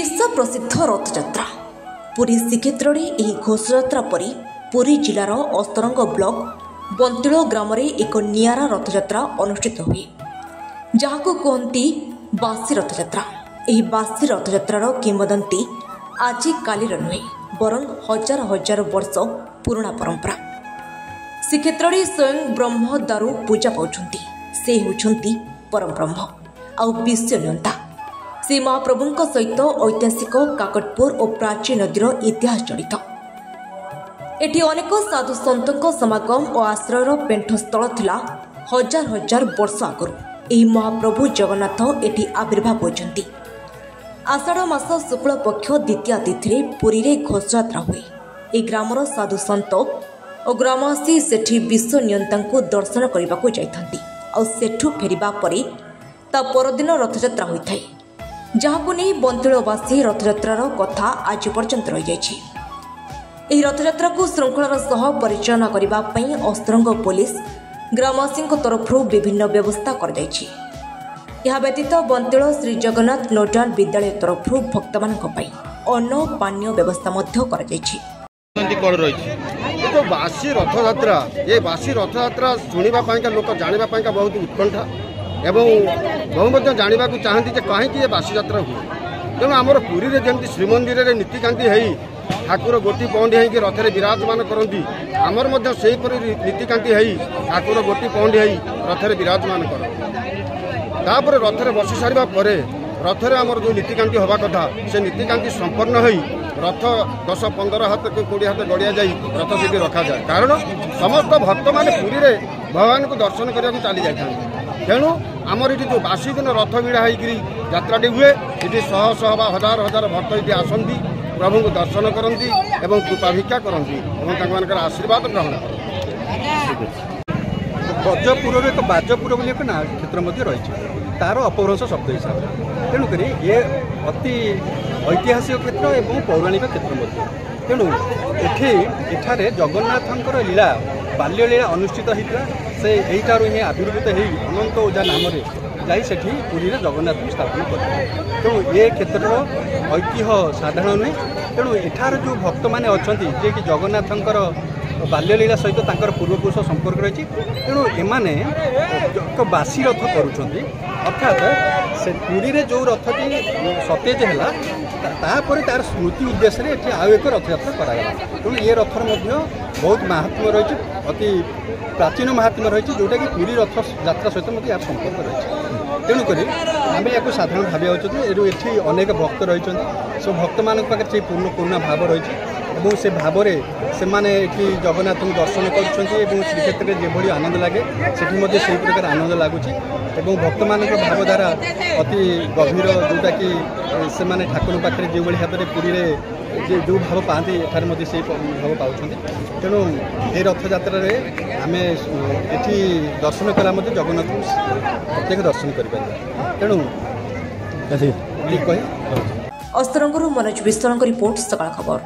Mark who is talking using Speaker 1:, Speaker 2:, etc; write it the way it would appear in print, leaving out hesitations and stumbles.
Speaker 1: विश्व प्रसिद्ध रथयात्रा पुरी श्रीक्षेत्र में घोषयात्रा पर पुरी जिलार अस्तरंग ब्लॉक बंतिल ग्राम एक नियारा रथयात्रा अनुष्ठित हुए जहाँ कहती बासी रथयात्रा। यह बासी रथयात्रार किंवदंती आज कालीर नुहे बरं हजार हजार वर्ष पुराणा परंपरा। श्रीक्षेत्र में स्वयं ब्रह्म दारू पूजा पाउछंती से होछंती परम ब्रह्म आउ विश्व नियंता। श्री महाप्रभुଙ୍କ सहित ऐतिहासिक काकटपुर और प्राचीन नदीर इतिहास जड़ित। एटी अनेक साधु सन्तों समागम और आश्रयर पेंठस्थल थिला हजार हजार वर्ष आगु। यही महाप्रभु जगन्नाथ एटी आविर्भाव होती। आषाढ़ मास शुक्ल पक्ष द्वितीय तिथि पुरी रे घोषयात्रा हुए। यह ग्रामर साधु सन्त और ग्रामवासी सेठी विश्व नियंता दर्शन करने को जाइथांती और सेठू फेरिबा परे ता परदिन रथयात्रा होता है जहां नहीं बंतिलवासी रथयात्रार कथा आज पर्यंत रही जाइछि। एही रथयात्रा को श्रृंखलार सह परिचालना करने अस्तरंग पुलिस ग्रामवासी तरफ विभिन्न व्यवस्था कर जाइछि। यह व्यतीत बंतिल श्री जगन्नाथ नोडाल विद्यालय तरफ भक्त अन्न पानीय व्यवस्था कर जाइछि।
Speaker 2: तो बासी रथयात्रा ये बासी रथयात्रा शुणा लोक जाना बहुत उत्कंठा एवं बहु जानवा चाहती कहीं बासी यात्रा हुए। तेणु आमर पुरी रे जमी श्रीमंदिर में नीतिकांति है ठाकुर गोटी पौंडी है रथ में विराजमान करती आमर से नीतिकांति है ठाकुर गोटी पौंडी है रथ में विराजमान कर रथ में बसी सारा पर रथ में आमर जो नीतिकांति हवा कथा से नीतिकांति संपन्न हो रथ 10-15 हाथ 20 हाथ गड़िया जा रथ से रखा जाए। कारण समस्त भक्त मैंने पुरी रे भगवान को दर्शन करने को चली जाते। तेणु आमर ये जो बासी दिन रथ भिड़ा होकर यात्राटी हुए ये शह शह बा हजार हजार भक्त ये आसती प्रभु को दर्शन करती और कृपा भिक्षा करती आशीर्वाद ग्रहण करती।
Speaker 3: बजपुर एक बाजपुर बोली एक क्षेत्र रही तार अपभ्रंश शब्द हिसाब से तेणुक ये अति ऐतिहासिक क्षेत्र और पौराणिक क्षेत्र तेणु एठारे जगन्नाथंकर लीला बाल्य लीला अनुष्ठित होता से यहीठार ही आविर्भूत हो अनंत ओझा नाम जाई सेठी पुरी जगन्नाथ को स्थापन कर। तेणु ये क्षेत्र ऐतिह्य साधारण नुहे। तेणु एठार जो भक्त मैंने अच्छा जे कि जगन्नाथंकर बाल्यलीला सहित तांकर पूर्वपुरुष संपर्क रही। तेणु एमाने एक बासी रथ करुँच अर्थात से पुरी रे जो रथटी सतेज है तापर तार स्मृति उद्देश्य ये आउ एक रथयात्रा करागला। तेणु ये रथर बहुत महात्म्य रही अति प्राचीन महात्म्य रही जोटा कि पुरी रथ यात्रा सहित यार संपर्क रही। तेणुक आम या साधारण भाव ये अनेक भक्त रही सब भक्त मान पाखे पूर्ण भाव रही और से भाव से माने जगन्नाथ को दर्शन कर श्रीक्षेत्र में जो आनंद लगे से प्रकार आनंद लगुच भक्त मान भावधारा अति गभीर जोटा कि से माने ठाकुर पाखे जो भाव में पुरी में जो भाव पाती एठार से भाव पाँच। तेणु ये रथयात्रा आम ये दर्शन कला जगन्नाथ प्रत्येक दर्शन कर। तेणु
Speaker 1: अस्तरंग मनोज विश्वाल रिपोर्ट सकाळ खबर।